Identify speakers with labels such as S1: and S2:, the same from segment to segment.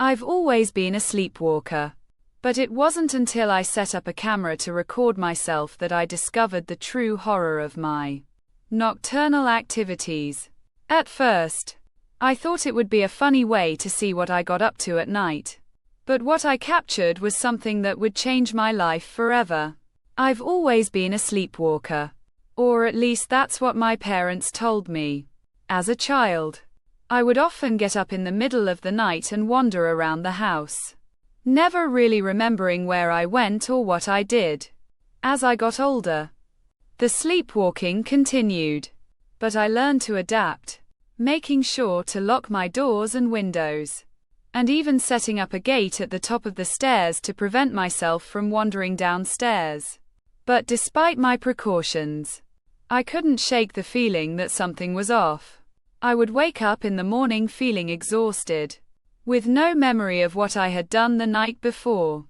S1: I've always been a sleepwalker. But it wasn't until I set up a camera to record myself that I discovered the true horror of my nocturnal activities. At first, I thought it would be a funny way to see what I got up to at night. But what I captured was something that would change my life forever. I've always been a sleepwalker. Or at least that's what my parents told me. As a child, I would often get up in the middle of the night and wander around the house, never really remembering where I went or what I did. As I got older, the sleepwalking continued. But I learned to adapt, making sure to lock my doors and windows, and even setting up a gate at the top of the stairs to prevent myself from wandering downstairs. But despite my precautions, I couldn't shake the feeling that something was off. I would wake up in the morning feeling exhausted, with no memory of what I had done the night before.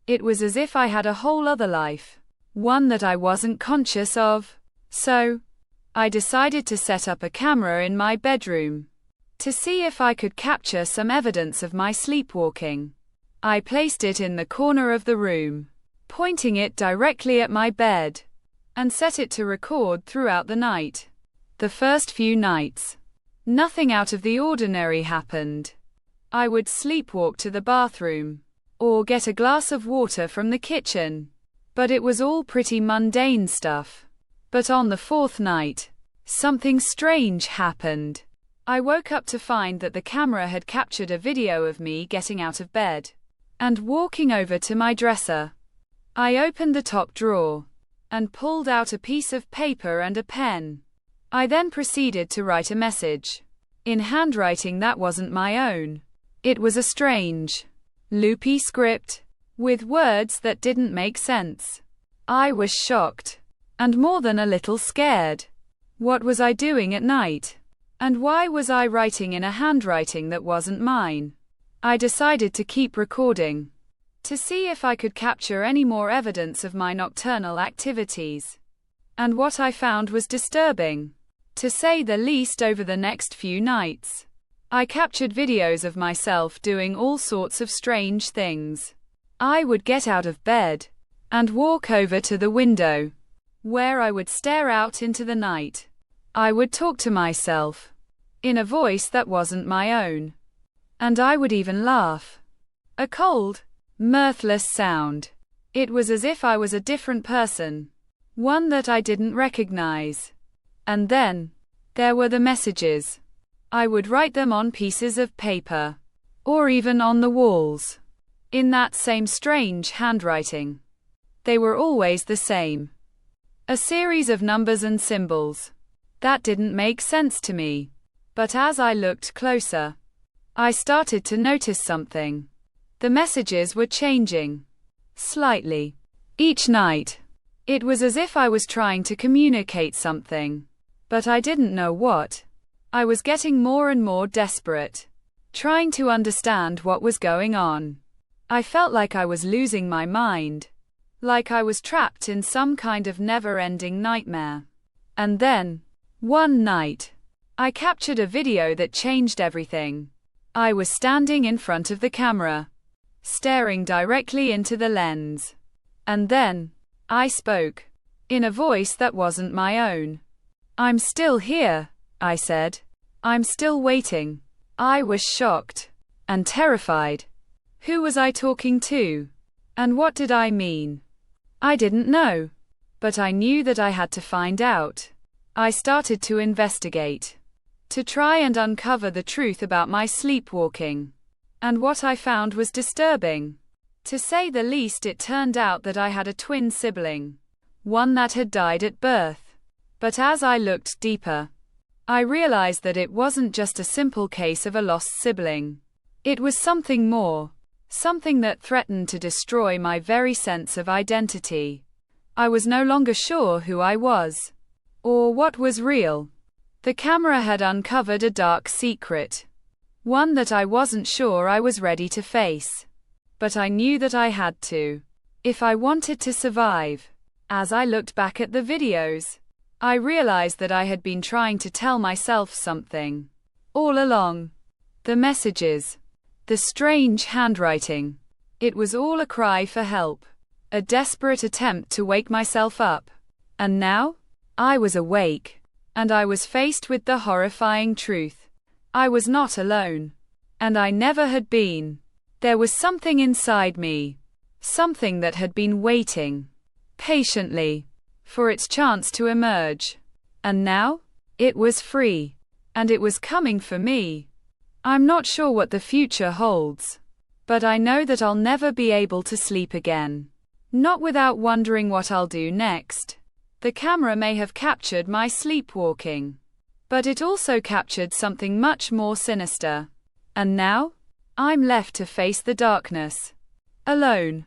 S1: It was as if I had a whole other life, one that I wasn't conscious of. So, I decided to set up a camera in my bedroom to see if I could capture some evidence of my sleepwalking. I placed it in the corner of the room, pointing it directly at my bed, and set it to record throughout the night. The first few nights, nothing out of the ordinary happened. I would sleepwalk to the bathroom, or get a glass of water from the kitchen. But it was all pretty mundane stuff. But on the fourth night, something strange happened. I woke up to find that the camera had captured a video of me getting out of bed and walking over to my dresser. I opened the top drawer and pulled out a piece of paper and a pen. I then proceeded to write a message in handwriting that wasn't my own. It was a strange, loopy script with words that didn't make sense. I was shocked and more than a little scared. What was I doing at night? And why was I writing in a handwriting that wasn't mine? I decided to keep recording to see if I could capture any more evidence of my nocturnal activities. And what I found was disturbing, to say the least. Over the next few nights, I captured videos of myself doing all sorts of strange things. I would get out of bed and walk over to the window, where I would stare out into the night. I would talk to myself in a voice that wasn't my own. And I would even laugh. A cold, mirthless sound. It was as if I was a different person, one that I didn't recognize. And then, there were the messages. I would write them on pieces of paper, or even on the walls, in that same strange handwriting. They were always the same. A series of numbers and symbols. That didn't make sense to me. But as I looked closer, I started to notice something. The messages were changing, slightly, each night. It was as if I was trying to communicate something, but I didn't know what. I was getting more and more desperate, trying to understand what was going on. I felt like I was losing my mind, like I was trapped in some kind of never-ending nightmare. And then, one night, I captured a video that changed everything. I was standing in front of the camera, staring directly into the lens. And then, I spoke, in a voice that wasn't my own. "I'm still here," I said. "I'm still waiting." I was shocked and terrified. Who was I talking to? And what did I mean? I didn't know. But I knew that I had to find out. I started to investigate, to try and uncover the truth about my sleepwalking. And what I found was disturbing. To say the least. It turned out that I had a twin sibling, one that had died at birth. But as I looked deeper, I realized that it wasn't just a simple case of a lost sibling. It was something more, something that threatened to destroy my very sense of identity. I was no longer sure who I was, or what was real. The camera had uncovered a dark secret, one that I wasn't sure I was ready to face. But I knew that I had to, if I wanted to survive. As I looked back at the videos, I realized that I had been trying to tell myself something all along. The messages, The strange handwriting. It was all a cry for help. A desperate attempt to wake myself up. And now? I was awake. And I was faced with the horrifying truth. I was not alone. And I never had been. There was something inside me. Something that had been waiting. Patiently. For its chance to emerge. And now? It was free. And it was coming for me. I'm not sure what the future holds. But I know that I'll never be able to sleep again. Not without wondering what I'll do next. The camera may have captured my sleepwalking. But it also captured something much more sinister. And now? I'm left to face the darkness. Alone.